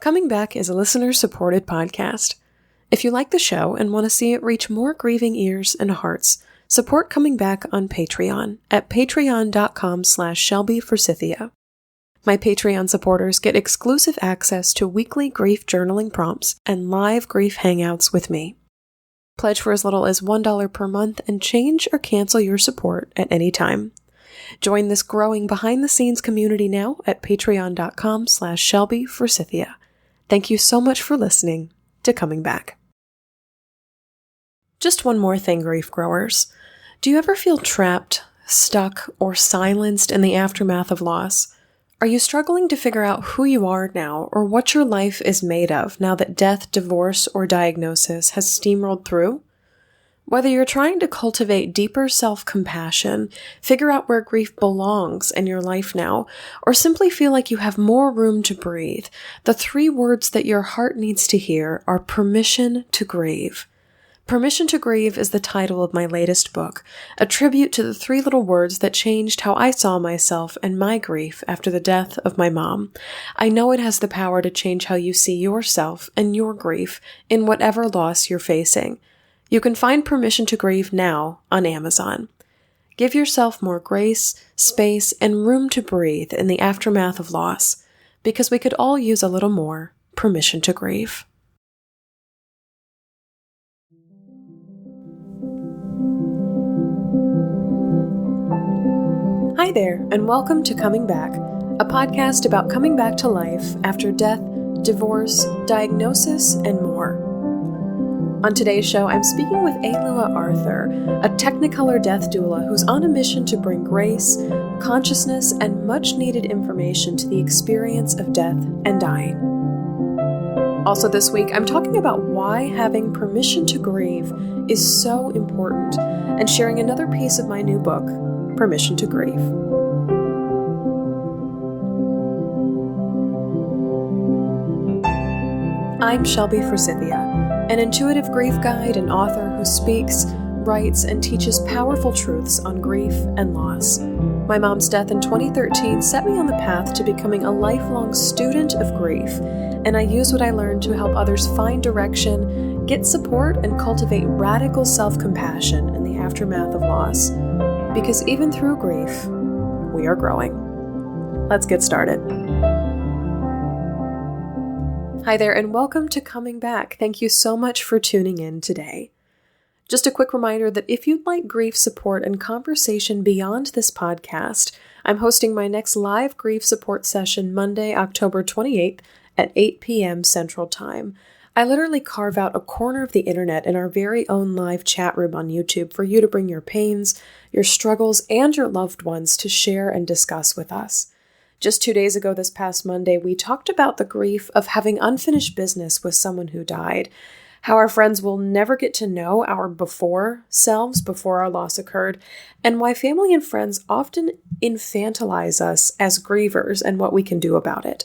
Coming Back is a listener-supported podcast. If you like the show and want to see it reach more grieving ears and hearts, support Coming Back on Patreon at patreon.com/ShelbyForsythia. My Patreon supporters get exclusive access to weekly grief journaling prompts and live grief hangouts with me. Pledge for as little as $1 per month and change or cancel your support at any time. Join this growing behind-the-scenes community now at patreon.com/ShelbyForsythia. Thank you so much for listening to Coming Back. Just one more thing, grief growers. Do you ever feel trapped, stuck, or silenced in the aftermath of loss? Are you struggling to figure out who you are now or what your life is made of now that death, divorce, or diagnosis has steamrolled through? Whether you're trying to cultivate deeper self-compassion, figure out where grief belongs in your life now, or simply feel like you have more room to breathe, the 3 words that your heart needs to hear are permission to grieve. Permission to Grieve is the title of my latest book, a tribute to the 3 little words that changed how I saw myself and my grief after the death of my mom. I know it has the power to change how you see yourself and your grief in whatever loss you're facing. You can find Permission to Grieve now on Amazon. Give yourself more grace, space, and room to breathe in the aftermath of loss, because we could all use a little more permission to grieve. Hi there, and welcome to Coming Back, a podcast about coming back to life after death, divorce, diagnosis, and more. On today's show, I'm speaking with Alua Arthur, a Technicolor death doula who's on a mission to bring grace, consciousness, and much-needed information to the experience of death and dying. Also this week, I'm talking about why having permission to grieve is so important, and sharing another piece of my new book, Permission to Grieve. I'm Shelby Forsythia, an intuitive grief guide and author who speaks, writes, and teaches powerful truths on grief and loss. My mom's death in 2013 set me on the path to becoming a lifelong student of grief, and I use what I learned to help others find direction, get support, and cultivate radical self-compassion in the aftermath of loss. Because even through grief, we are growing. Let's get started. Hi there, and welcome to Coming Back. Thank you so much for tuning in today. Just a quick reminder that if you'd like grief support and conversation beyond this podcast, I'm hosting my next live grief support session Monday, October 28th at 8 p.m. Central Time. I literally carve out a corner of the internet in our very own live chat room on YouTube for you to bring your pains, your struggles, and your loved ones to share and discuss with us. Just 2 days ago, this past Monday, we talked about the grief of having unfinished business with someone who died, how our friends will never get to know our before selves before our loss occurred, and why family and friends often infantilize us as grievers and what we can do about it.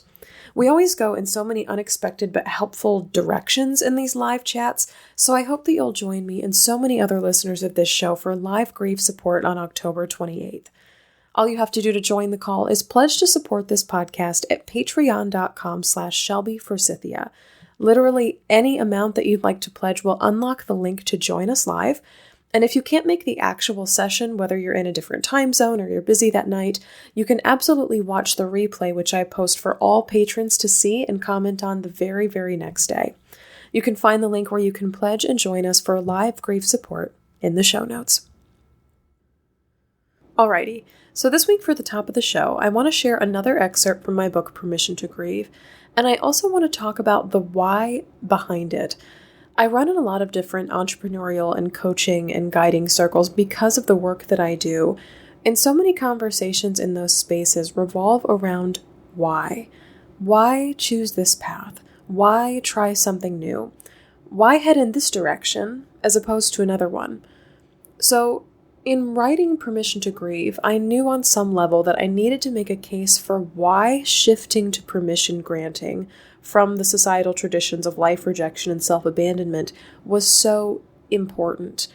We always go in so many unexpected but helpful directions in these live chats, so I hope that you'll join me and so many other listeners of this show for live grief support on October 28th. All you have to do to join the call is pledge to support this podcast at patreon.com/ShelbyForsythia. Literally any amount that you'd like to pledge will unlock the link to join us live. And if you can't make the actual session, whether you're in a different time zone or you're busy that night, you can absolutely watch the replay, which I post for all patrons to see and comment on the very, very next day. You can find the link where you can pledge and join us for live grief support in the show notes. Alrighty, so this week for the top of the show, I want to share another excerpt from my book, Permission to Grieve, and I also want to talk about the why behind it. I run in a lot of different entrepreneurial and coaching and guiding circles because of the work that I do, and so many conversations in those spaces revolve around why. Why choose this path? Why try something new? Why head in this direction as opposed to another one? So, in writing Permission to Grieve, I knew on some level that I needed to make a case for why shifting to permission granting from the societal traditions of life rejection and self-abandonment was so important.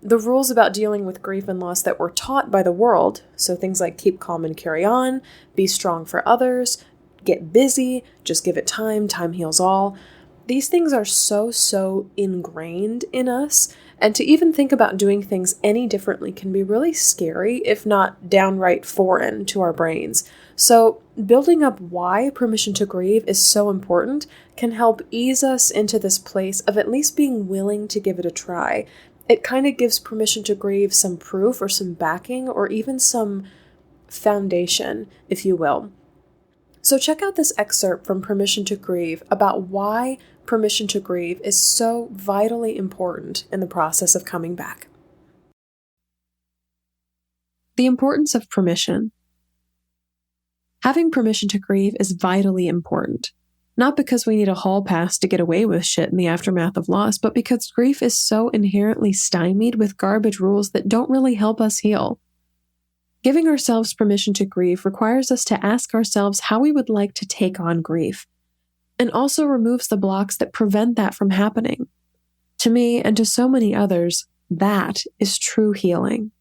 The rules about dealing with grief and loss that were taught by the world, so things like keep calm and carry on, be strong for others, get busy, just give it time, time heals all. These things are so ingrained in us, and to even think about doing things any differently can be really scary, if not downright foreign to our brains. So building up why permission to grieve is so important can help ease us into this place of at least being willing to give it a try. It kind of gives permission to grieve some proof or some backing or even some foundation, if you will. So check out this excerpt from Permission to Grieve about why permission to grieve is so vitally important in the process of coming back. The importance of permission. Having permission to grieve is vitally important. Not because we need a hall pass to get away with shit in the aftermath of loss, but because grief is so inherently stymied with garbage rules that don't really help us heal. Giving ourselves permission to grieve requires us to ask ourselves how we would like to take on grief, and also removes the blocks that prevent that from happening. To me, and to so many others, that is true healing.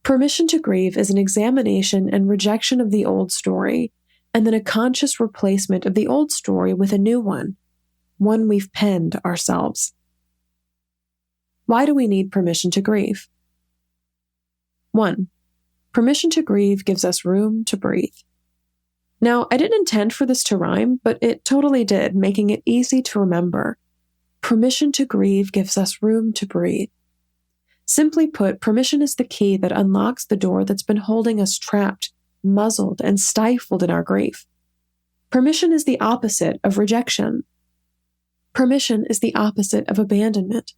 Permission to grieve is an examination and rejection of the old story, and then a conscious replacement of the old story with a new one we've penned ourselves. Why do we need permission to grieve? 1. Permission to grieve gives us room to breathe. Now, I didn't intend for this to rhyme, but it totally did, making it easy to remember. Permission to grieve gives us room to breathe. Simply put, permission is the key that unlocks the door that's been holding us trapped, muzzled, and stifled in our grief. Permission is the opposite of rejection. Permission is the opposite of abandonment.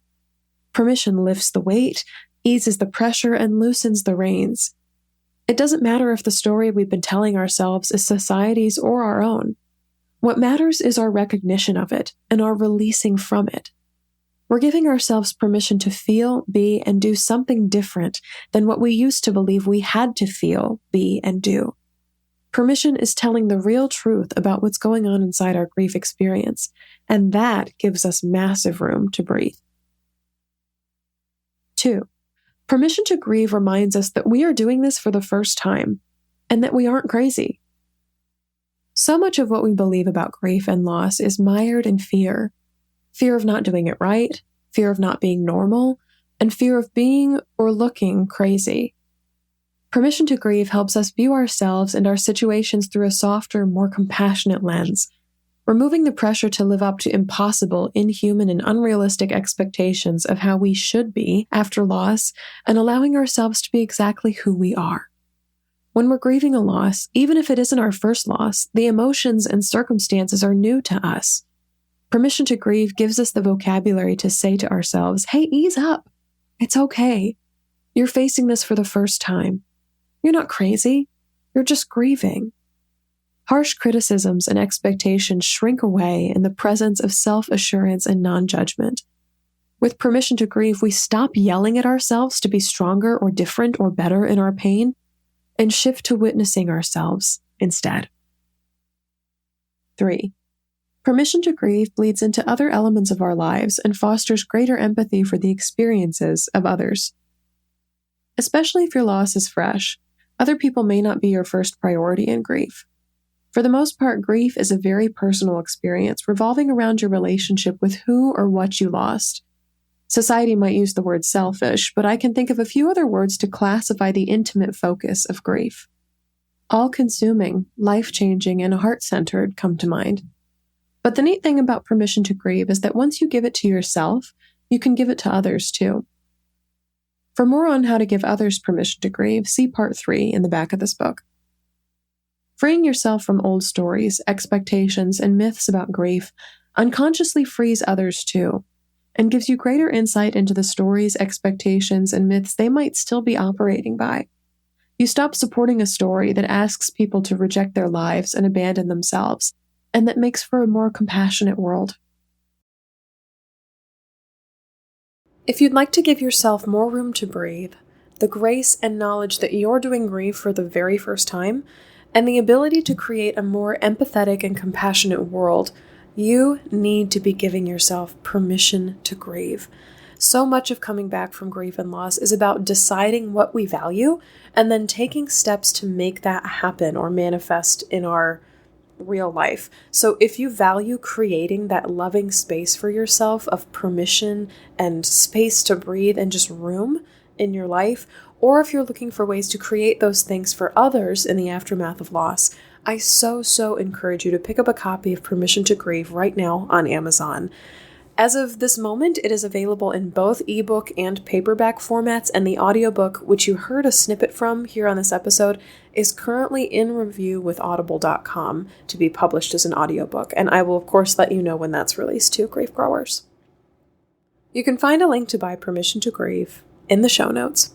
Permission lifts the weight, eases the pressure, and loosens the reins. It doesn't matter if the story we've been telling ourselves is society's or our own. What matters is our recognition of it and our releasing from it. We're giving ourselves permission to feel, be, and do something different than what we used to believe we had to feel, be, and do. Permission is telling the real truth about what's going on inside our grief experience, and that gives us massive room to breathe. 2. Permission to grieve reminds us that we are doing this for the first time, and that we aren't crazy. So much of what we believe about grief and loss is mired in fear. Fear of not doing it right, fear of not being normal, and fear of being or looking crazy. Permission to grieve helps us view ourselves and our situations through a softer, more compassionate lens, removing the pressure to live up to impossible, inhuman, and unrealistic expectations of how we should be after loss, and allowing ourselves to be exactly who we are. When we're grieving a loss, even if it isn't our first loss, the emotions and circumstances are new to us. Permission to grieve gives us the vocabulary to say to ourselves, hey, ease up. It's okay. You're facing this for the first time. You're not crazy. You're just grieving. Harsh criticisms and expectations shrink away in the presence of self-assurance and non-judgment. With permission to grieve, we stop yelling at ourselves to be stronger or different or better in our pain and shift to witnessing ourselves instead. 3. Permission to grieve bleeds into other elements of our lives and fosters greater empathy for the experiences of others. Especially if your loss is fresh, other people may not be your first priority in grief. For the most part, grief is a very personal experience revolving around your relationship with who or what you lost. Society might use the word selfish, but I can think of a few other words to classify the intimate focus of grief. All-consuming, life-changing, and heart-centered come to mind. But the neat thing about permission to grieve is that once you give it to yourself, you can give it to others too. For more on how to give others permission to grieve, see Part 3 in the back of this book. Freeing yourself from old stories, expectations, and myths about grief unconsciously frees others too, and gives you greater insight into the stories, expectations, and myths they might still be operating by. You stop supporting a story that asks people to reject their lives and abandon themselves, and that makes for a more compassionate world. If you'd like to give yourself more room to breathe, the grace and knowledge that you're doing grief for the very first time, and the ability to create a more empathetic and compassionate world, you need to be giving yourself permission to grieve. So much of coming back from grief and loss is about deciding what we value and then taking steps to make that happen or manifest in our real life. So if you value creating that loving space for yourself of permission and space to breathe and just room in your life, or if you're looking for ways to create those things for others in the aftermath of loss, I so encourage you to pick up a copy of Permission to Grieve right now on Amazon. As of this moment, it is available in both ebook and paperback formats, and the audiobook, which you heard a snippet from here on this episode, is currently in review with audible.com to be published as an audiobook, and I will of course let you know when that's released too, Grief Growers. You can find a link to buy Permission to Grieve in the show notes.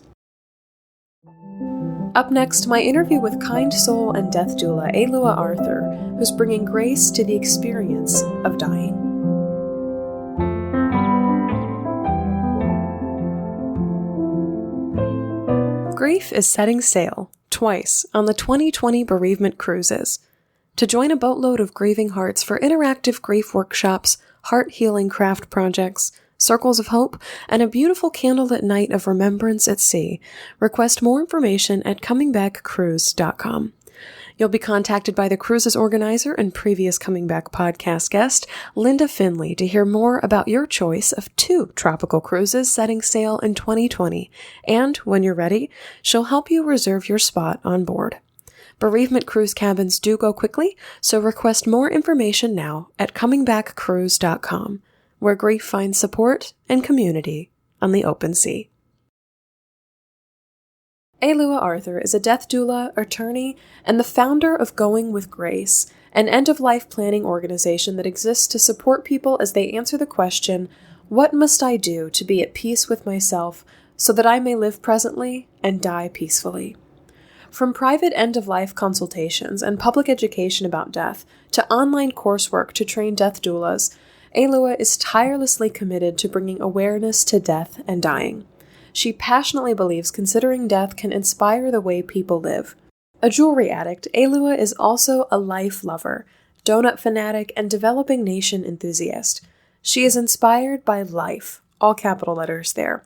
Up next, my interview with kind soul and death doula Alua Arthur, who's bringing grace to the experience of dying. Grief is setting sail, twice, on the 2020 Bereavement Cruises. To join a boatload of grieving hearts for interactive grief workshops, heart-healing craft projects, circles of hope, and a beautiful candlelit night of remembrance at sea, request more information at comingbackcruise.com. You'll be contacted by the cruise's organizer and previous Coming Back podcast guest, Linda Finley, to hear more about your choice of 2 tropical cruises setting sail in 2020. And when you're ready, she'll help you reserve your spot on board. Bereavement cruise cabins do go quickly, so request more information now at comingbackcruise.com, where grief finds support and community on the open sea. Alua Arthur is a death doula, attorney, and the founder of Going with Grace, an end-of-life planning organization that exists to support people as they answer the question, what must I do to be at peace with myself so that I may live presently and die peacefully? From private end-of-life consultations and public education about death to online coursework to train death doulas, Alua is tirelessly committed to bringing awareness to death and dying. She passionately believes considering death can inspire the way people live. A jewelry addict, Alua is also a life lover, donut fanatic, and developing nation enthusiast. She is inspired by life, all capital letters there.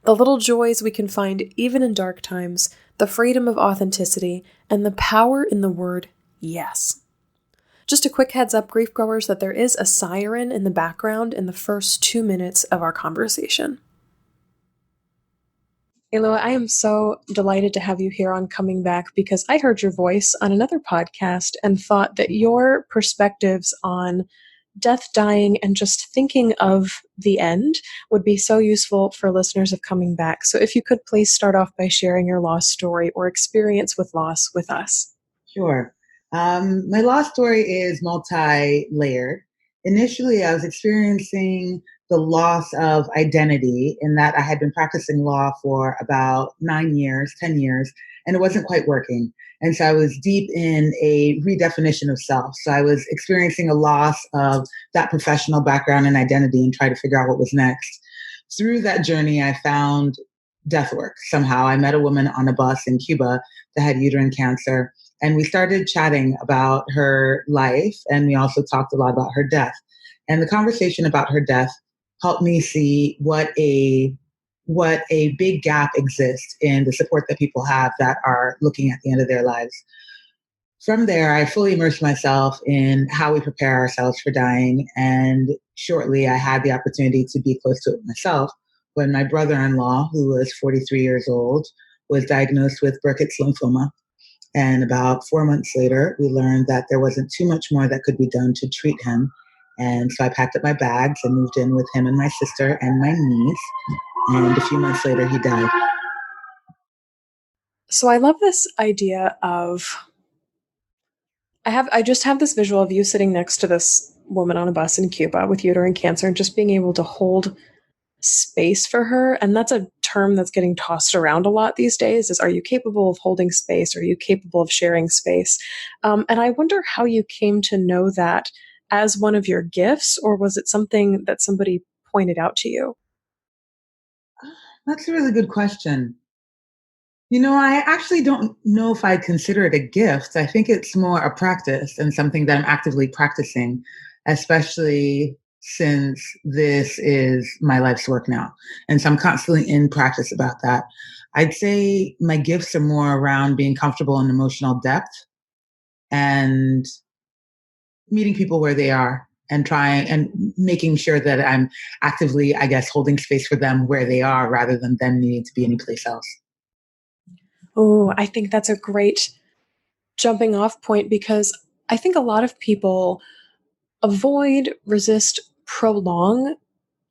The little joys we can find even in dark times, the freedom of authenticity, and the power in the word yes. Just a quick heads up, grief growers, that there is a siren in the background in the first 2 minutes of our conversation. Alua, I am so delighted to have you here on Coming Back because I heard your voice on another podcast and thought that your perspectives on death, dying, and just thinking of the end would be so useful for listeners of Coming Back. So if you could please start off by sharing your loss story or experience with loss with us. Sure. My loss story is multi-layered. Initially, I was experiencing the loss of identity in that I had been practicing law for about 10 years, and it wasn't quite working. And so I was deep in a redefinition of self. So I was experiencing a loss of that professional background and identity and trying to figure out what was next. Through that journey, I found death work. Somehow I met a woman on a bus in Cuba that had uterine cancer. And we started chatting about her life, and we also talked a lot about her death. And the conversation about her death helped me see what a big gap exists in the support that people have that are looking at the end of their lives. From there, I fully immersed myself in how we prepare ourselves for dying. And shortly, I had the opportunity to be close to it myself when my brother-in-law, who was 43 years old, was diagnosed with Burkitt's lymphoma. And about 4 months later, we learned that there wasn't too much more that could be done to treat him. And so I packed up my bags and moved in with him and my sister and my niece. And a few months later, he died. So I love this idea of, I just have this visual of you sitting next to this woman on a bus in Cuba with uterine cancer and just being able to hold space for her. And that's a term that's getting tossed around a lot these days is, are you capable of holding space? Are you capable of sharing space? And I wonder how you came to know that as one of your gifts, or was it something that somebody pointed out to you? That's a really good question. I actually don't know if I consider it a gift. I think it's more a practice and something that I'm actively practicing, especially since this is my life's work now. And so I'm constantly in practice about that. I'd say my gifts are more around being comfortable in emotional depth and meeting people where they are and trying and making sure that I'm actively, I guess, holding space for them where they are rather than them needing to be anyplace else. Oh, I think that's a great jumping off point because I think a lot of people avoid, resist, prolong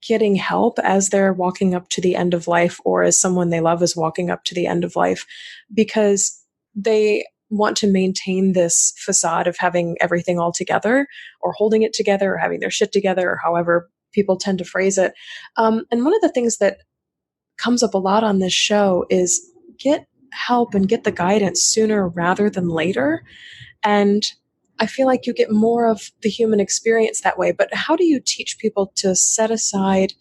getting help as they're walking up to the end of life or as someone they love is walking up to the end of life because they want to maintain this facade of having everything all together or holding it together or having their shit together or however people tend to phrase it. And one of the things that comes up a lot on this show is get help and get the guidance sooner rather than later. And I feel like you get more of the human experience that way. But how do you teach people to set aside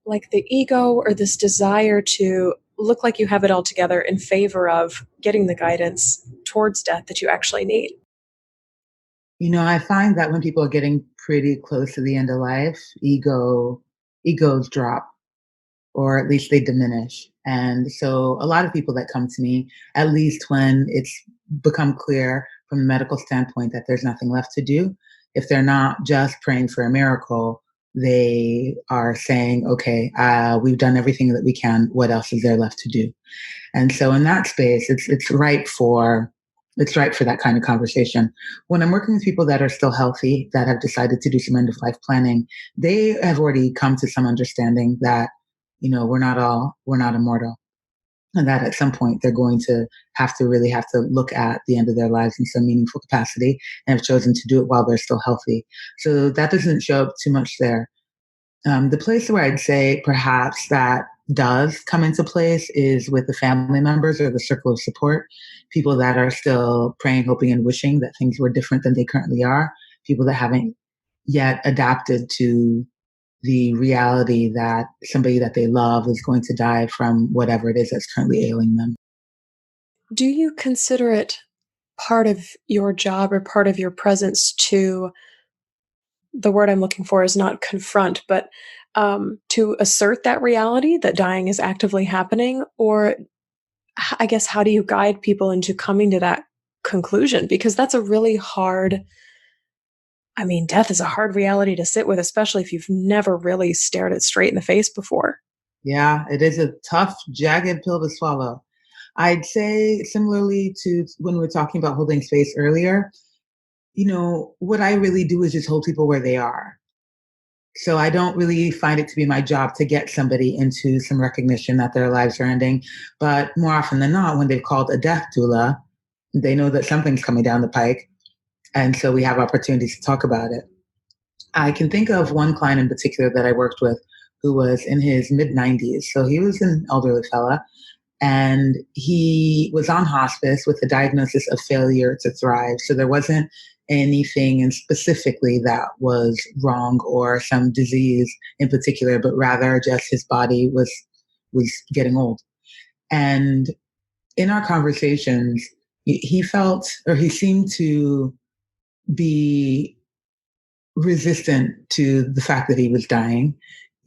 like the ego or this desire to look like you have it all together in favor of getting the guidance towards death that you actually need? I find that when people are getting pretty close to the end of life, egos drop, or at least they diminish. And so a lot of people that come to me, at least when it's become clear from a medical standpoint that there's nothing left to do, if they're not just praying for a miracle, they are saying, okay, we've done everything that we can. What else is there left to do? And so in that space, it's ripe for that kind of conversation. When I'm working with people that are still healthy, that have decided to do some end of life planning, they have already come to some understanding that, we're not immortal. And that at some point they're going to really have to look at the end of their lives in some meaningful capacity and have chosen to do it while they're still healthy. So that doesn't show up too much there. The place where I'd say perhaps that does come into place is with the family members or the circle of support, people that are still praying, hoping, and wishing that things were different than they currently are, people that haven't yet adapted to the reality that somebody that they love is going to die from whatever it is that's currently ailing them. Do you consider it part of your job or part of your presence to, the word I'm looking for is not confront, but to assert that reality that dying is actively happening? Or I guess, how do you guide people into coming to that conclusion? Because that's a really hard, I mean, death is a hard reality to sit with, especially if you've never really stared it straight in the face before. Yeah, it is a tough, jagged pill to swallow. I'd say similarly to when we were talking about holding space earlier, what I really do is just hold people where they are. So I don't really find it to be my job to get somebody into some recognition that their lives are ending. But more often than not, when they've called a death doula, they know that something's coming down the pike. And so we have opportunities to talk about it. I can think of one client in particular that I worked with who was in his mid 90s. So he was an elderly fella and he was on hospice with a diagnosis of failure to thrive. So there wasn't anything in specifically that was wrong or some disease in particular, but rather just his body was getting old. And in our conversations, he felt or he seemed to be resistant to the fact that he was dying,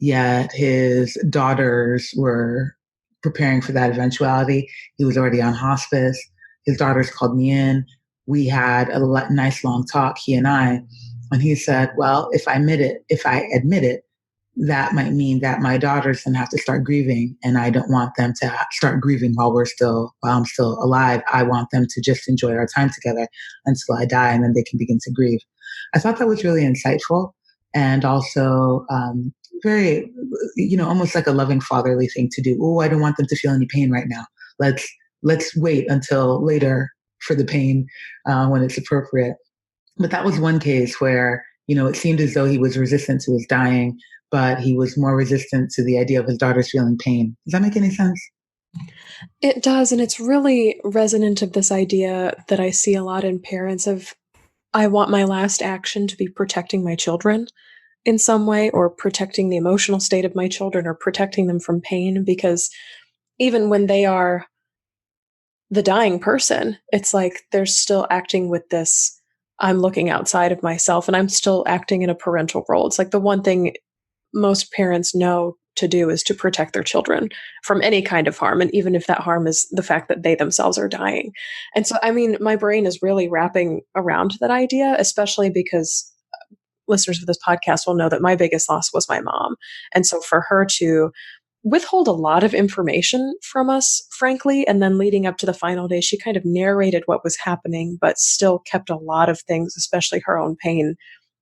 yet his daughters were preparing for that eventuality. He was already on hospice. His daughters called me in. We had a nice long talk, he and I, and he said, well, if I admit it, that might mean that my daughters then have to start grieving, and I don't want them to start grieving while I'm still alive. I want them to just enjoy our time together until I die, and then they can begin to grieve. I thought that was really insightful and also very, almost like a loving fatherly thing to do. Oh, I don't want them to feel any pain right now. Let's wait until later for the pain when it's appropriate. But that was one case where, it seemed as though he was resistant to his dying, but he was more resistant to the idea of his daughters feeling pain. Does that make any sense? It does. And it's really resonant of this idea that I see a lot in parents of, I want my last action to be protecting my children in some way, or protecting the emotional state of my children, or protecting them from pain. Because even when they are the dying person, it's like they're still acting with this I'm looking outside of myself and I'm still acting in a parental role. It's like the one thing most parents know to do is to protect their children from any kind of harm. And even if that harm is the fact that they themselves are dying. And so, I mean, my brain is really wrapping around that idea, especially because listeners of this podcast will know that my biggest loss was my mom. And so for her to withhold a lot of information from us, frankly, and then leading up to the final day, she kind of narrated what was happening, but still kept a lot of things, especially her own pain,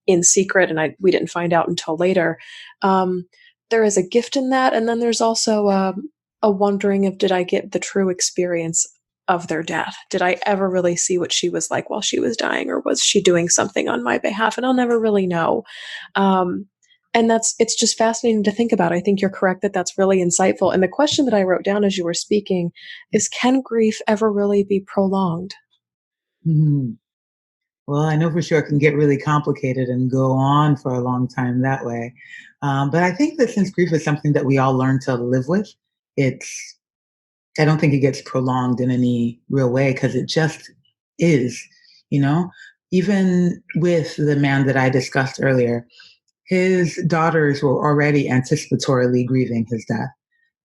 in secret, and we didn't find out until later. Um, there is a gift in that, and then there's also a wondering of, did I get the true experience of their death? Did I ever really see what she was like while she was dying, or was she doing something on my behalf? And I'll never really know. Um, and it's just fascinating to think about. I think you're correct that that's really insightful. And the question that I wrote down as you were speaking is, can grief ever really be prolonged? Mhm. Well, I know for sure it can get really complicated and go on for a long time that way. But I think that since grief is something that we all learn to live with, it's, I don't think it gets prolonged in any real way because it just is, you know? Even with the man that I discussed earlier, his daughters were already anticipatorily grieving his death.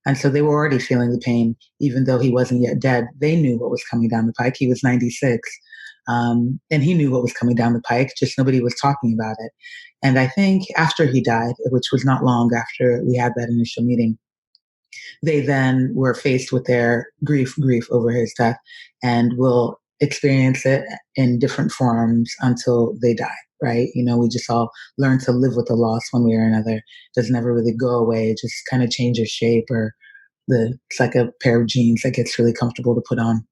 And so they were already feeling the pain, even though he wasn't yet dead. They knew what was coming down the pike. He was 96. And he knew what was coming down the pike, just nobody was talking about it. And I think after he died, which was not long after we had that initial meeting, they then were faced with their grief over his death, and will experience it in different forms until they die, right? You know, we just all learn to live with the loss one way or another. It doesn't ever really go away. It just kind of changes shape, or it's like a pair of jeans that gets really comfortable to put on.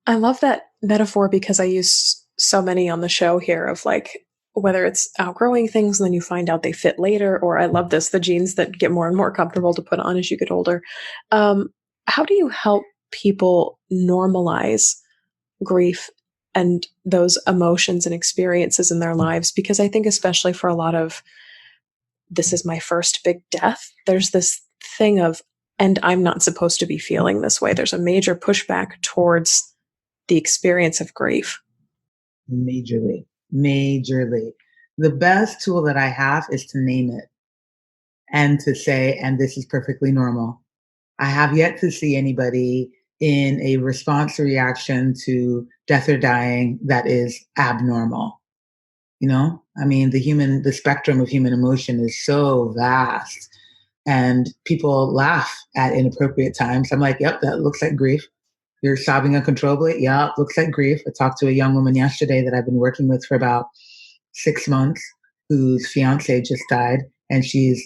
I love that metaphor because I use so many on the show here of like, whether it's outgrowing things and then you find out they fit later, or I love this, the jeans that get more and more comfortable to put on as you get older. Um, how do you help people normalize grief and those emotions and experiences in their lives? Because I think, especially for a lot of, this is my first big death, there's this thing of, and I'm not supposed to be feeling this way. There's a major pushback towards the experience of grief. Majorly, majorly. The best tool that I have is to name it and to say, and this is perfectly normal. I have yet to see anybody in a response or reaction to death or dying that is abnormal. You know, I mean, the spectrum of human emotion is so vast, and people laugh at inappropriate times. I'm like, yep, that looks like grief. You're sobbing uncontrollably. Yeah, looks like grief. I talked to a young woman yesterday that I've been working with for about 6 months, whose fiance just died, and she's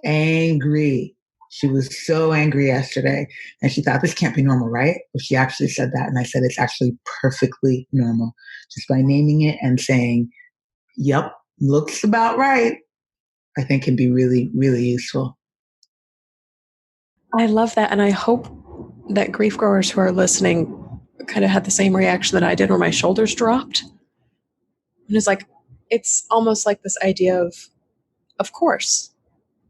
angry. She was so angry yesterday, and she thought, this can't be normal, right? Well, she actually said that, and I said, it's actually perfectly normal. Just by naming it and saying, yep, looks about right, I think can be really, really useful. I love that. And I hope that grief growers who are listening kind of had the same reaction that I did, where my shoulders dropped. And it's like, it's almost like this idea of course,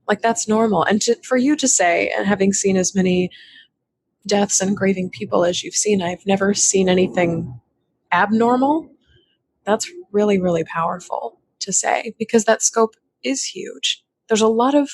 like that's normal. And for you to say, and having seen as many deaths and grieving people as you've seen, I've never seen anything abnormal. That's really, really powerful to say, because that scope is huge. There's a lot of,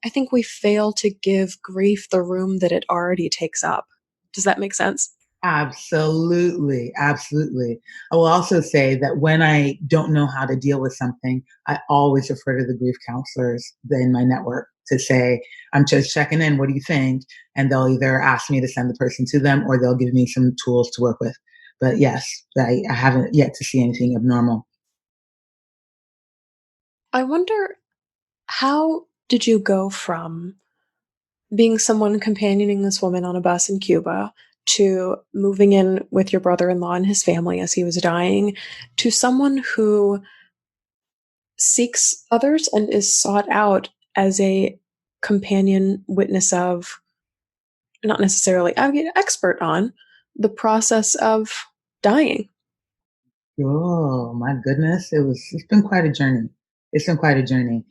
I think we fail to give grief the room that it already takes up. Does that make sense? Absolutely. Absolutely. I will also say that when I don't know how to deal with something, I always refer to the grief counselors in my network to say, I'm just checking in. What do you think? And they'll either ask me to send the person to them, or they'll give me some tools to work with. But yes, I haven't yet to see anything abnormal. I wonder, how did you go from being someone companioning this woman on a bus in Cuba to moving in with your brother in law and his family as he was dying, to someone who seeks others and is sought out as a companion witness of, not necessarily an expert on, the process of dying? Oh my goodness. It's been quite a journey. It's been quite a journey.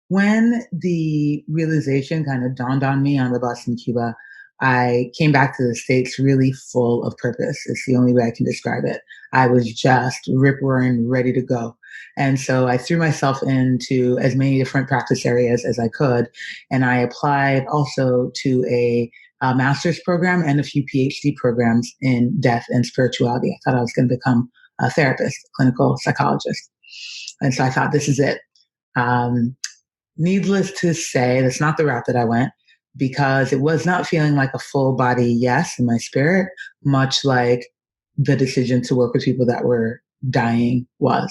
When the realization kind of dawned on me on the bus in Cuba, I came back to the States really full of purpose. It's the only way I can describe it. I was just rip roaring, ready to go. And so I threw myself into as many different practice areas as I could. And I applied also to a master's program and a few PhD programs in death and spirituality. I thought I was going to become a therapist, clinical psychologist. And so I thought, this is it. Um, Needless to say, that's not the route that I went because it was not feeling like a full body yes in my spirit, much like the decision to work with people that were dying was.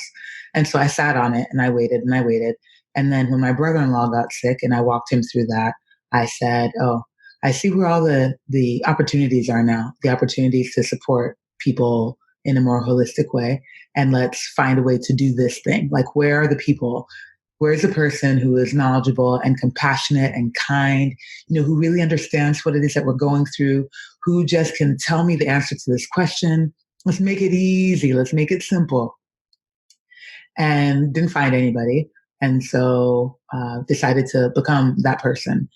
And so I sat on it and I waited and I waited. And then when my brother-in-law got sick and I walked him through that, I said, oh, I see where all the opportunities are now, the opportunities to support people in a more holistic way. And let's find a way to do this thing. Like, where are the people? Where's a person who is knowledgeable and compassionate and kind, who really understands what it is that we're going through, who just can tell me the answer to this question? Let's make it easy. Let's make it simple. And didn't find anybody. And so decided to become that person.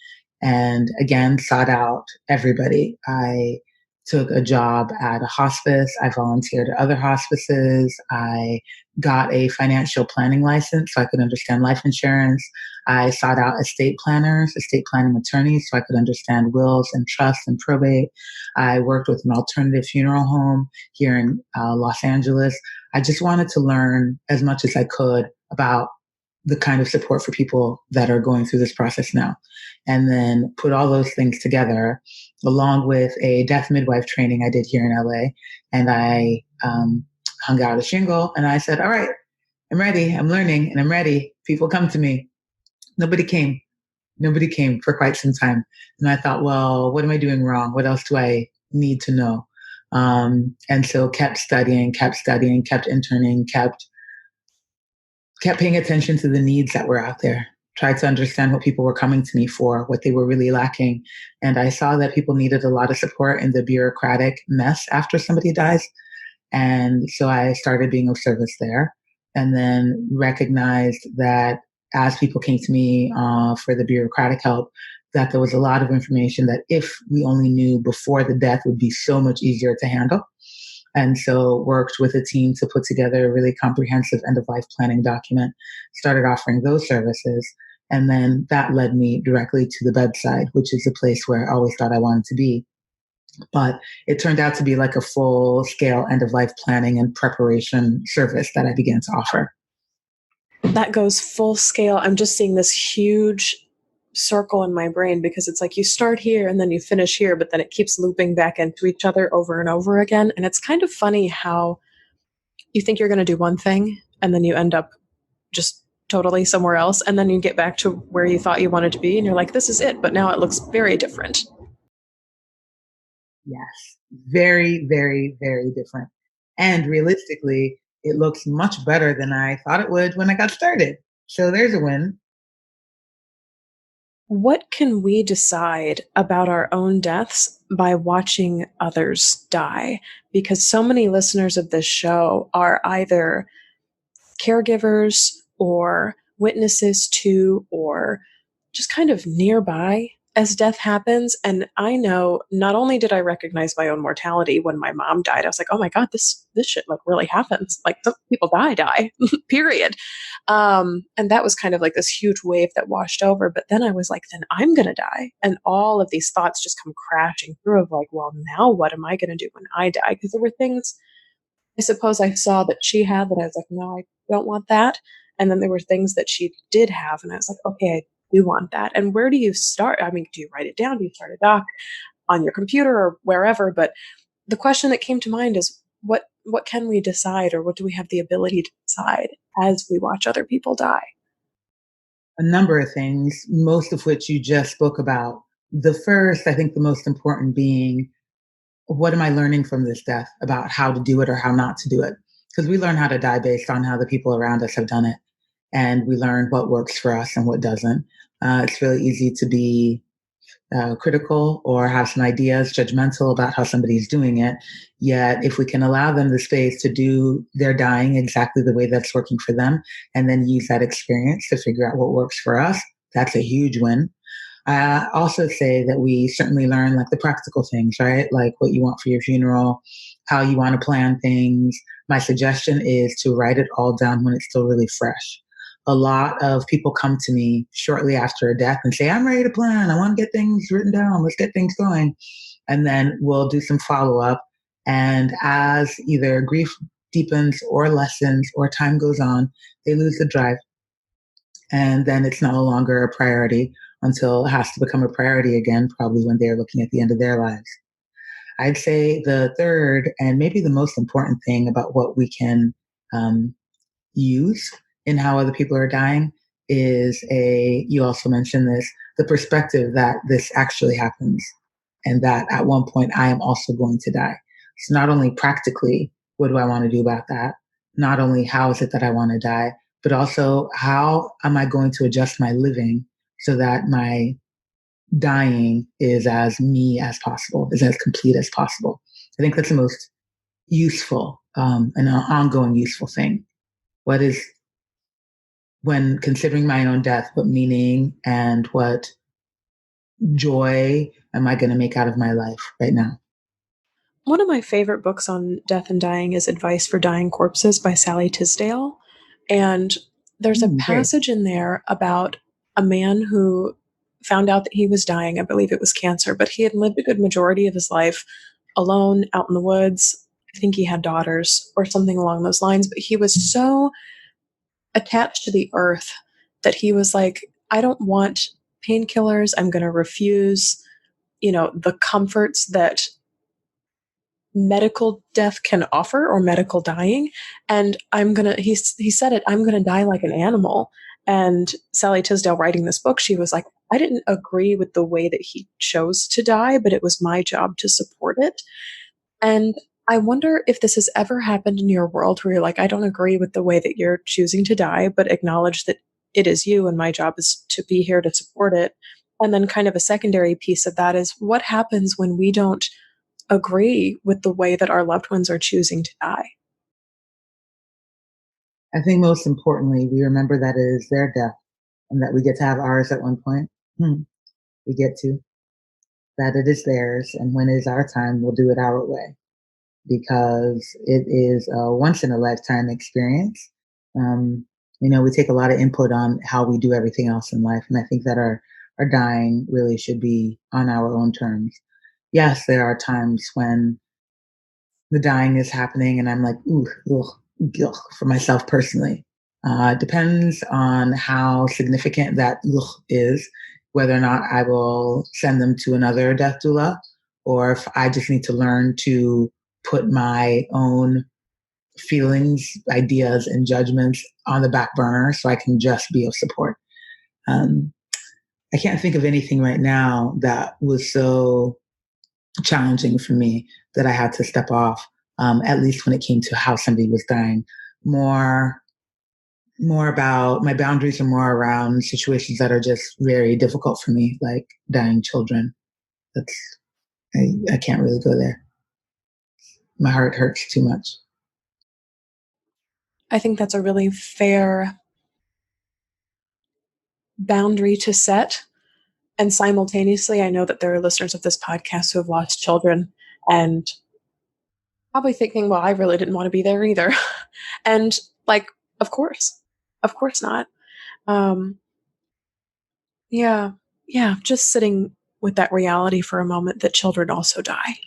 And again, sought out everybody. I took a job at a hospice. I volunteered at other hospices. I got a financial planning license so I could understand life insurance. I sought out estate planners, estate planning attorneys so I could understand wills and trusts and probate. I worked with an alternative funeral home here in Los Angeles. I just wanted to learn as much as I could about the kind of support for people that are going through this process now. And then put all those things together along with a death midwife training I did here in LA. And I hung out a shingle and I said, all right, I'm ready. I'm learning and I'm ready. People come to me. Nobody came. Nobody came for quite some time. And I thought, well, what am I doing wrong? What else do I need to know? And so kept studying, kept interning, kept paying attention to the needs that were out there, tried to understand what people were coming to me for, what they were really lacking. And I saw that people needed a lot of support in the bureaucratic mess after somebody dies. And so I started being of service there and then recognized that as people came to me for the bureaucratic help, that there was a lot of information that if we only knew before the death would be so much easier to handle. And so worked with a team to put together a really comprehensive end-of-life planning document, started offering those services. And then that led me directly to the bedside, which is a place where I always thought I wanted to be. But it turned out to be like a full-scale end-of-life planning and preparation service that I began to offer. That goes full scale. I'm just seeing this huge circle in my brain because it's like you start here and then you finish here, but then it keeps looping back into each other over and over again. And it's kind of funny how you think you're going to do one thing and then you end up just totally somewhere else. And then you get back to where you thought you wanted to be and you're like, this is it. But now it looks very different. Yes, very, very, very different. And realistically, it looks much better than I thought it would when I got started. So there's a win. What can we decide about our own deaths by watching others die? Because so many listeners of this show are either caregivers or witnesses to, or just kind of nearby as death happens. And I know not only did I recognize my own mortality when my mom died, I was like, oh my God, this shit like really happens. Like some people die, period. And that was kind of like this huge wave that washed over. But then I was like, then I'm going to die. And all of these thoughts just come crashing through of like, well, now what am I going to do when I die? Because there were things I suppose I saw that she had that I was like, no, I don't want that. And then there were things that she did have. And I was like, okay, I do want that. And where do you start? I mean, do you write it down? Do you start a doc on your computer or wherever? But the question that came to mind is what can we decide, or what do we have the ability to decide as we watch other people die? A number of things, most of which you just spoke about. The first, I think the most important being, what am I learning from this death about how to do it or how not to do it? Because we learn how to die based on how the people around us have done it. And we learn what works for us and what doesn't. It's really easy to be critical or have some ideas, judgmental about how somebody's doing it. Yet, if we can allow them the space to do their dying exactly the way that's working for them, and then use that experience to figure out what works for us, that's a huge win. I also say that we certainly learn like the practical things, right? Like what you want for your funeral, how you want to plan things. My suggestion is to write it all down when it's still really fresh. A lot of people come to me shortly after a death and say, I'm ready to plan. I want to get things written down. Let's get things going. And then we'll do some follow up. And as either grief deepens or lessens or time goes on, they lose the drive. And then it's no longer a priority until it has to become a priority again, probably when they're looking at the end of their lives. I'd say the third and maybe the most important thing about what we can um, use in how other people are dying is you also mentioned this, the perspective that this actually happens and that at one point I am also going to die. So not only practically, what do I want to do about that? Not only how is it that I want to die, but also how am I going to adjust my living so that my dying is as me as possible, is as complete as possible. I think that's the most useful and an ongoing useful thing. What is, when considering my own death, what meaning and what joy am I going to make out of my life right now? One of my favorite books on death and dying is Advice for Dying Corpses by Sally Tisdale. And there's a Great. passage in there about a man who found out that he was dying. I believe it was cancer, but he had lived a good majority of his life alone out in the woods. I think he had daughters or something along those lines, but he was so attached to the earth that he was like, I don't want painkillers. I'm going to refuse, the comforts that medical death can offer or medical dying. And he said it, I'm gonna die like an animal. And Sally Tisdale writing this book, she was like, I didn't agree with the way that he chose to die, but it was my job to support it. And I wonder if this has ever happened in your world where you're like, I don't agree with the way that you're choosing to die, but acknowledge that it is you and my job is to be here to support it. And then kind of a secondary piece of that is what happens when we don't agree with the way that our loved ones are choosing to die. I think most importantly, we remember that it is their death and that we get to have ours at one point. We get to, that it is theirs. And when it is our time, we'll do it our way because it is a once in a lifetime experience. Um, we take a lot of input on how we do everything else in life. And I think that our dying really should be on our own terms. Yes, there are times when the dying is happening and I'm like, ooh, ugh, ugh, for myself personally. It depends on how significant that ugh is, whether or not I will send them to another death doula, or if I just need to learn to put my own feelings, ideas, and judgments on the back burner so I can just be of support. Um, I can't think of anything right now that was so challenging for me that I had to step off, at least when it came to how somebody was dying. More, more about my boundaries are more around situations that are just very difficult for me, like dying children. That's I can't really go there. My heart hurts too much. I think that's a really fair boundary to set. And simultaneously, I know that there are listeners of this podcast who have lost children and probably thinking, well, I really didn't want to be there either. And like, of course not. Um, yeah, yeah, just sitting with that reality for a moment that children also die.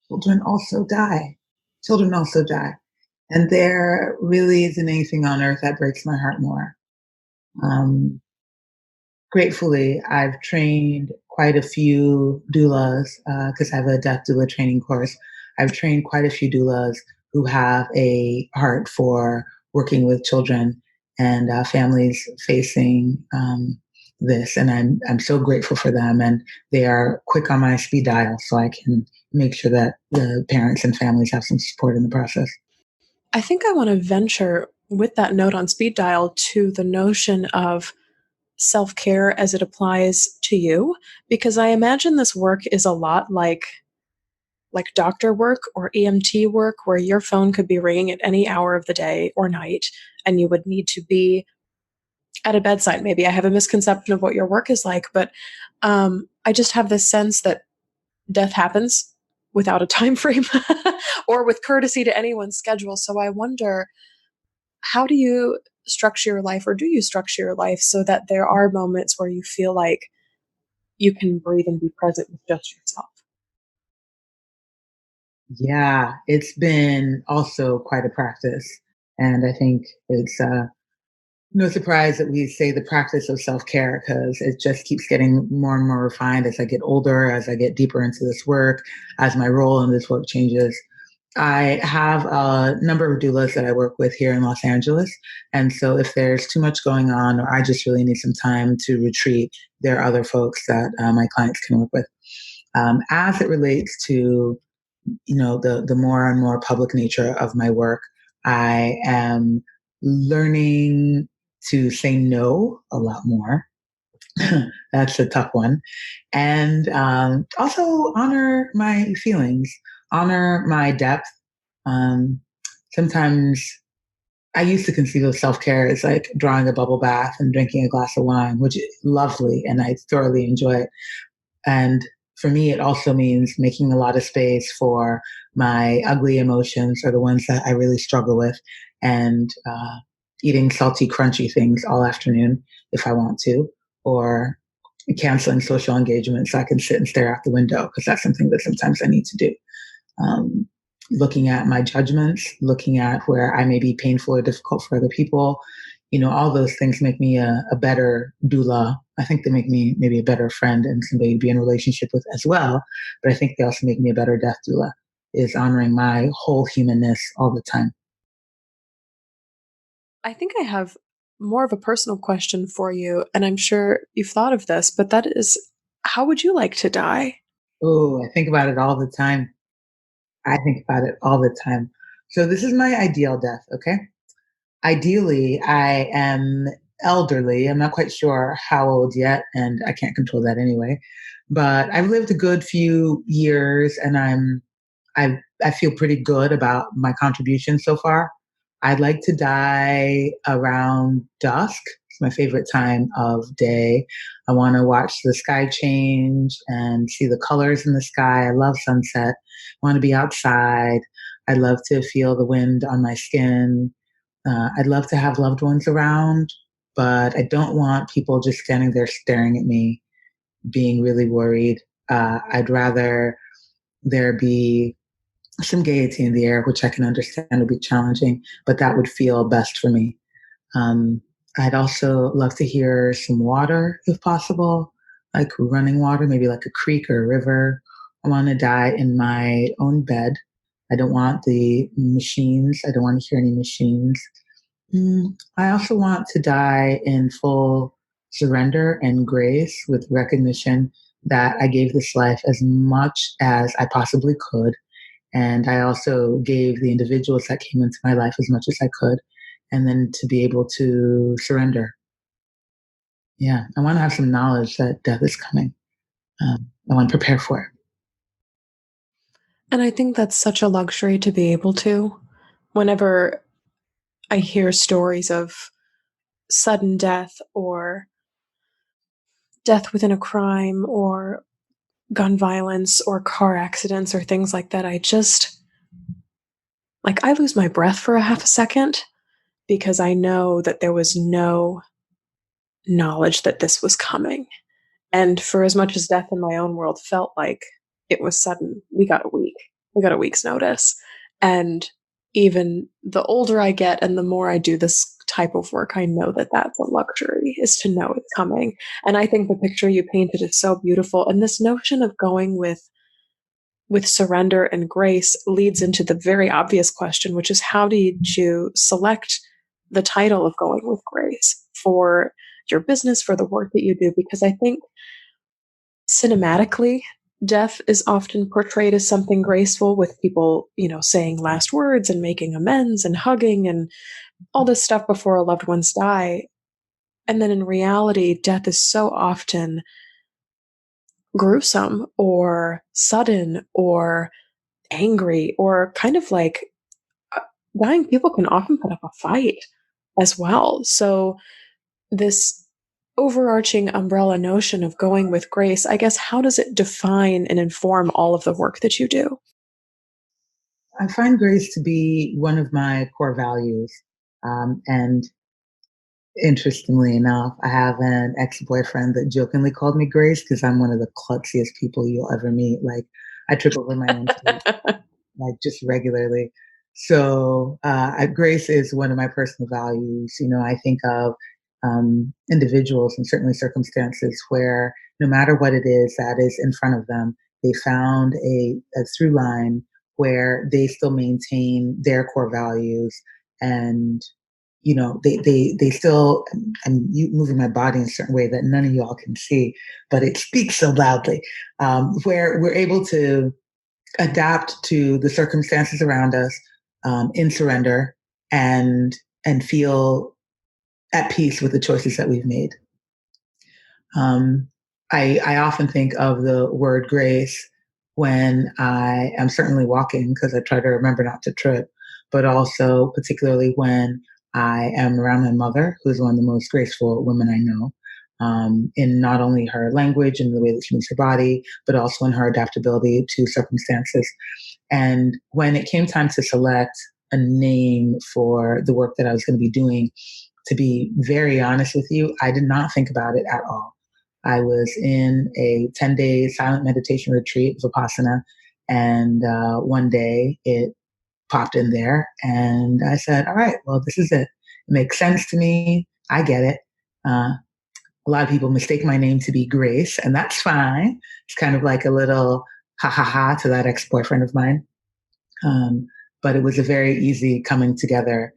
Children also die. Children also die. And there really isn't anything on earth that breaks my heart more. Um, Gratefully, I've trained quite a few doulas because I have a death doula training course. I've trained quite a few doulas who have a heart for working with children and families facing this, and I'm so grateful for them. And they are quick on my speed dial, so I can make sure that the parents and families have some support in the process. I think I want to venture with that note on speed dial to the notion of self care as it applies to you, because I imagine this work is a lot like doctor work or EMT work, where your phone could be ringing at any hour of the day or night, and you would need to be at a bedside. Maybe I have a misconception of what your work is like, but I just have this sense that death happens without a time frame or with courtesy to anyone's schedule. So I wonder, how do you structure your life, or do you structure your life so that there are moments where you feel like you can breathe and be present with just yourself? Yeah, it's been also quite a practice. And I think it's no surprise that we say the practice of self care because it just keeps getting more and more refined as I get older, as I get deeper into this work, as my role in this work changes. I have a number of doulas that I work with here in Los Angeles. And so if there's too much going on or I just really need some time to retreat, there are other folks that my clients can work with. As it relates to, the more and more public nature of my work, I am learning to say no a lot more. That's a tough one. And also honor my feelings, honor my depth. Um, Sometimes I used to conceive of self care as like drawing a bubble bath and drinking a glass of wine, which is lovely and I thoroughly enjoy it. And for me, it also means making a lot of space for my ugly emotions or the ones that I really struggle with, and eating salty, crunchy things all afternoon if I want to, or canceling social engagement so I can sit and stare out the window because that's something that sometimes I need to do. Um, Looking at my judgments, looking at where I may be painful or difficult for other people. All those things make me a better doula. I think they make me maybe a better friend and somebody to be in a relationship with as well. But I think they also make me a better death doula, is honoring my whole humanness all the time. I think I have more of a personal question for you, and I'm sure you've thought of this, but that is, how would you like to die? Oh, I think about it all the time. I think about it all the time. So this is my ideal death, okay? Ideally, I am elderly. I'm not quite sure how old yet, and I can't control that anyway. But I've lived a good few years, and I feel pretty good about my contribution so far. I'd like to die around dusk. It's my favorite time of day. I want to watch the sky change and see the colors in the sky. I love sunset. I want to be outside. I love to feel the wind on my skin. I'd love to have loved ones around, but I don't want people just standing there staring at me, being really worried. I'd rather there be some gaiety in the air, which I can understand would be challenging, but that would feel best for me. Um, I'd also love to hear some water if possible, like running water, maybe like a creek or a river. I want to die in my own bed. I don't want the machines. I don't want to hear any machines. I also want to die in full surrender and grace with recognition that I gave this life as much as I possibly could. And I also gave the individuals that came into my life as much as I could. And then to be able to surrender. Yeah, I want to have some knowledge that death is coming. I want to prepare for it. And I think that's such a luxury to be able to. Whenever I hear stories of sudden death or death within a crime or gun violence or car accidents or things like that, I just, like, I lose my breath for a half a second because I know that there was no knowledge that this was coming. And for as much as death in my own world felt like it was sudden, we got a week. We got a week's notice. And even the older I get and the more I do this type of work, I know that that's a luxury, is to know it's coming. And I think the picture you painted is so beautiful. And this notion of going with surrender and grace leads into the very obvious question, which is, how did you select the title of going with grace for your business, for the work that you do? Because I think cinematically, death is often portrayed as something graceful, with people, saying last words and making amends and hugging and all this stuff before a loved ones die. And then in reality, death is so often gruesome or sudden or angry, or kind of like, uh, dying people can often put up a fight as well. So this overarching umbrella notion of going with grace, I guess, how does it define and inform all of the work that you do? I find grace to be one of my core values. And interestingly enough, I have an ex-boyfriend that jokingly called me Grace because I'm one of the klutziest people you'll ever meet. Like, I trip over my own feet, like just regularly. So grace is one of my personal values. I think of individuals and certainly circumstances where no matter what it is that is in front of them, they found a through line where they still maintain their core values and they still, I'm moving my body in a certain way that none of y'all can see, but it speaks so loudly, where we're able to adapt to the circumstances around us, in surrender and feel at peace with the choices that we've made. Um, I often think of the word grace when I am certainly walking because I try to remember not to trip, but also particularly when I am around my mother, who's one of the most graceful women I know, in not only her language and the way that she moves her body, but also in her adaptability to circumstances. And when it came time to select a name for the work that I was going to be doing, to be very honest with you, I did not think about it at all. I was in a 10-day silent meditation retreat, Vipassana, and one day it popped in there, and I said, all right, well, this is it. It makes sense to me. I get it. A lot of people mistake my name to be Grace, and that's fine. It's kind of like a little ha ha ha to that ex-boyfriend of mine. But it was a very easy coming together.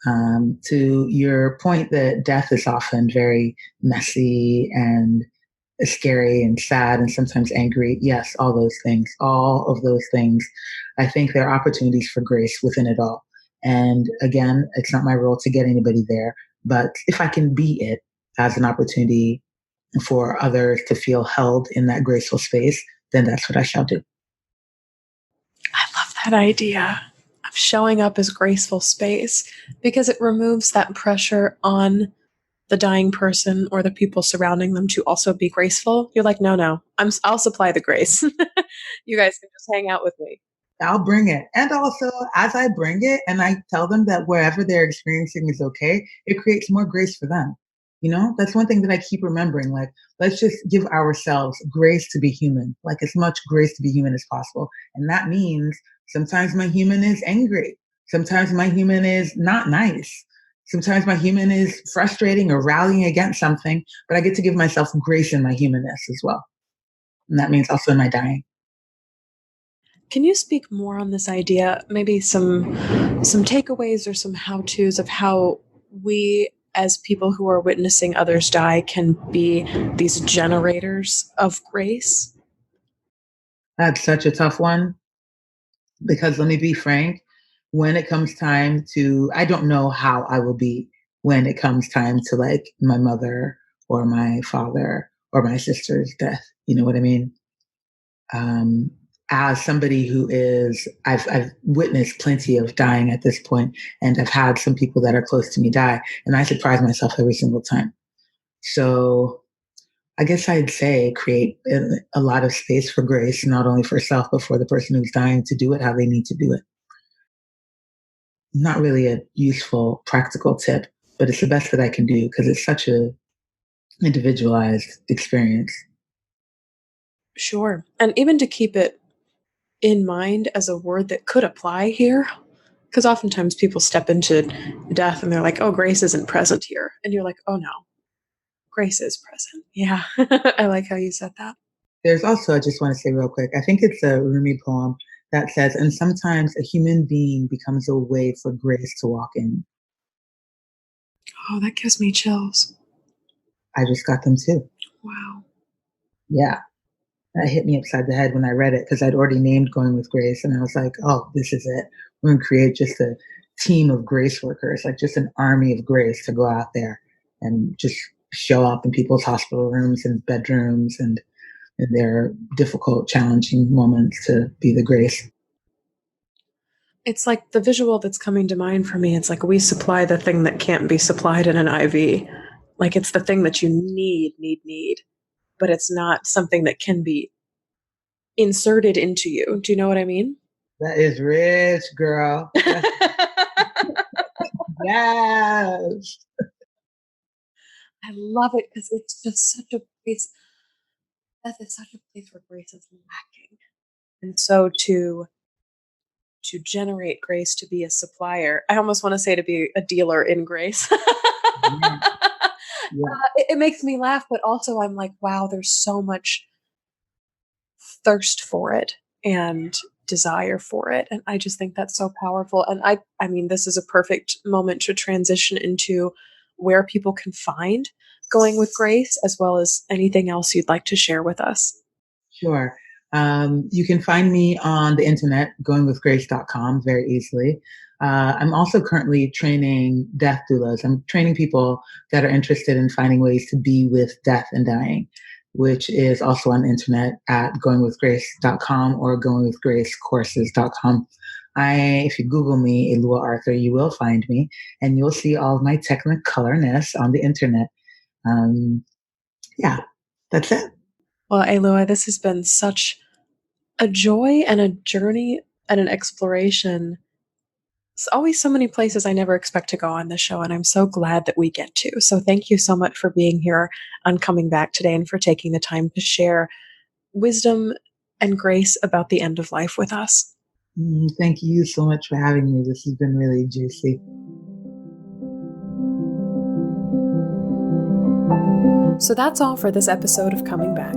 To your point that death is often very messy and scary and sad and sometimes angry. Yes, all of those things. I think there are opportunities for grace within it all. And again, it's not my role to get anybody there, but if I can be it as an opportunity for others to feel held in that graceful space, then that's what I shall do. I love that idea of showing up as graceful space because it removes that pressure on the dying person or the people surrounding them to also be graceful. You're like, no, I'll supply the grace. You guys can just hang out with me. I'll bring it. And also, as I bring it and I tell them that wherever they're experiencing is okay, it creates more grace for them. That's one thing that I keep remembering. Like, let's just give ourselves grace to be human, like as much grace to be human as possible. And that means sometimes my human is angry. Sometimes my human is not nice. Sometimes my human is frustrating or rallying against something, but I get to give myself grace in my humanness as well. And that means also in my dying. Can you speak more on this idea? Maybe some takeaways or some how-tos of how we as people who are witnessing others die can be these generators of grace? That's such a tough one because let me be frank, when it comes time to, I don't know how I will be when it comes time to like my mother or my father or my sister's death. You know what I mean? Um, as somebody who is, I've witnessed plenty of dying at this point, and I've had some people that are close to me die, and I surprise myself every single time. So I guess I'd say create a lot of space for grace, not only for self, but for the person who's dying to do it how they need to do it. Not really a useful, practical tip, but it's the best that I can do because it's such a individualized experience. Sure. And even to keep it in mind as a word that could apply here, because oftentimes people step into death and they're like, oh, grace isn't present here. And you're like, oh no, grace is present. Yeah. I like how you said that. There's also, I just want to say real quick, I think it's a Rumi poem that says, and sometimes a human being becomes a way for grace to walk in. Oh, that gives me chills. I just got them too. Wow. Yeah. That hit me upside the head when I read it because I'd already named Going with Grace. And I was like, oh, this is it. We're going to create just a team of grace workers, like just an army of grace to go out there and just show up in people's hospital rooms and bedrooms and in their difficult, challenging moments to be the grace. It's like the visual that's coming to mind for me. It's like we supply the thing that can't be supplied in an IV. Like it's the thing that you need, but it's not something that can be inserted into you. Do you know what I mean? That is rich, girl. Yes. I love it because it's just such a place. That is such a place where grace is lacking. And so to generate grace, to be a supplier, I almost want to say to be a dealer in grace. Yeah. Yeah. It makes me laugh, but also I'm like, wow, there's so much thirst for it and desire for it. And I just think that's so powerful. And I mean, this is a perfect moment to transition into where people can find Going with Grace, as well as anything else you'd like to share with us. Sure. You can find me on the internet, goingwithgrace.com, very easily. I'm also currently training death doulas. I'm training people that are interested in finding ways to be with death and dying, which is also on the internet at goingwithgrace.com or goingwithgracecourses.com. If you Google me, Alua Arthur, you will find me, and you'll see all of my technicolorness on the internet. Yeah, that's it. Well, Alua, this has been such a joy and a journey and an exploration. There's always so many places I never expect to go on this show, and I'm so glad that we get to. So thank you so much for being here on Coming Back today and for taking the time to share wisdom and grace about the end of life with us. Thank you so much for having me. This has been really juicy. So that's all for this episode of Coming Back.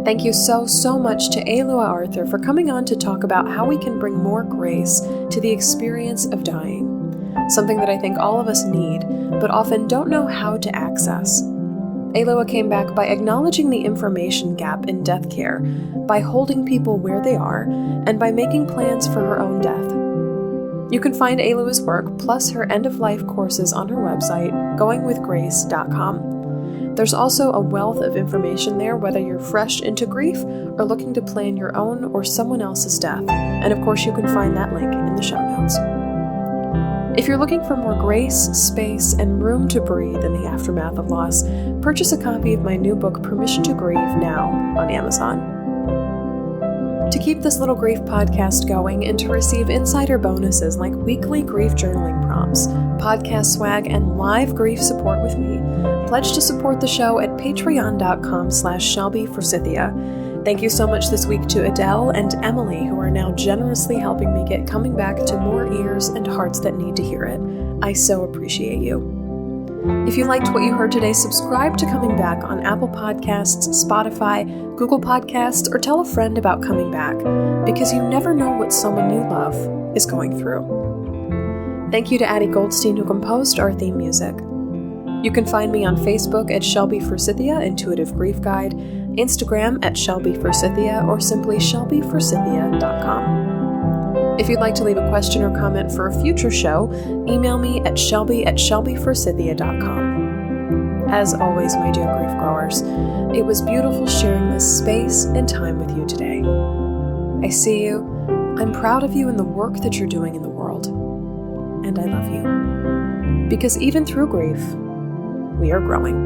Thank you so much to Alua Arthur for coming on to talk about how we can bring more grace to the experience of dying, something that I think all of us need, but often don't know how to access. Alua came back by acknowledging the information gap in death care, by holding people where they are, and by making plans for her own death. You can find Alua's work, plus her end-of-life courses on her website, goingwithgrace.com. There's also a wealth of information there, whether you're fresh into grief or looking to plan your own or someone else's death. And of course, you can find that link in the show notes. If you're looking for more grace, space, and room to breathe in the aftermath of loss, purchase a copy of my new book, Permission to Grieve, now on Amazon. To keep this little grief podcast going and to receive insider bonuses like weekly grief journaling prompts, podcast swag, and live grief support with me, pledge to support the show at patreon.com/ShelbyForsythia. Thank you so much this week to Adele and Emily, who are now generously helping me get Coming Back to more ears and hearts that need to hear it. I so appreciate you. If you liked what you heard today, subscribe to Coming Back on Apple Podcasts, Spotify, Google Podcasts, or tell a friend about Coming Back, because you never know what someone you love is going through. Thank you to Addie Goldstein, who composed our theme music. You can find me on Facebook at Shelby Forsythia, Intuitive Grief Guide, Instagram at Shelby Forsythia, or simply shelbyforsythia.com. If you'd like to leave a question or comment for a future show, email me at shelby@shelbyforsythia.com. As always, my dear grief growers, it was beautiful sharing this space and time with you today. I see you, I'm proud of you and the work that you're doing in the world, and I love you. Because even through grief, we are growing.